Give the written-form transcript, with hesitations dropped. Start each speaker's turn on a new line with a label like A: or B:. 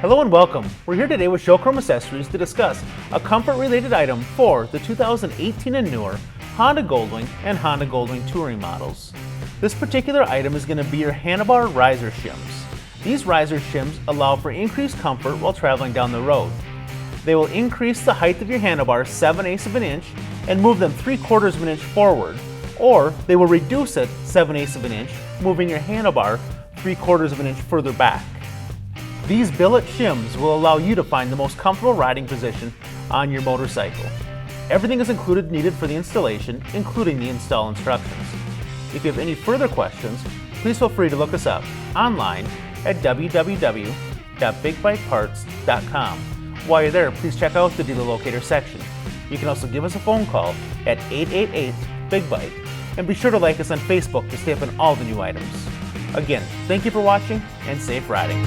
A: Hello and welcome. We're here today with Showchrome Accessories to discuss a comfort-related item for the 2018 and newer Honda Goldwing and Honda Goldwing Touring models. This particular item is going to be your handlebar riser shims. These riser shims allow for increased comfort while traveling down the road. They will increase the height of your handlebars 7/8 of an inch and move them 3/4 of an inch forward, or they will reduce it 7/8 of an inch, moving your handlebar 3/4 of an inch further back. These billet shims will allow you to find the most comfortable riding position on your motorcycle. Everything is included needed for the installation, including the install instructions. If you have any further questions, please feel free to look us up online at www.bigbikeparts.com. While you're there, please check out the dealer locator section. You can also give us a phone call at 888-BIG-BIKE, and be sure to like us on Facebook to stay up on all the new items. Again, thank you for watching and safe riding.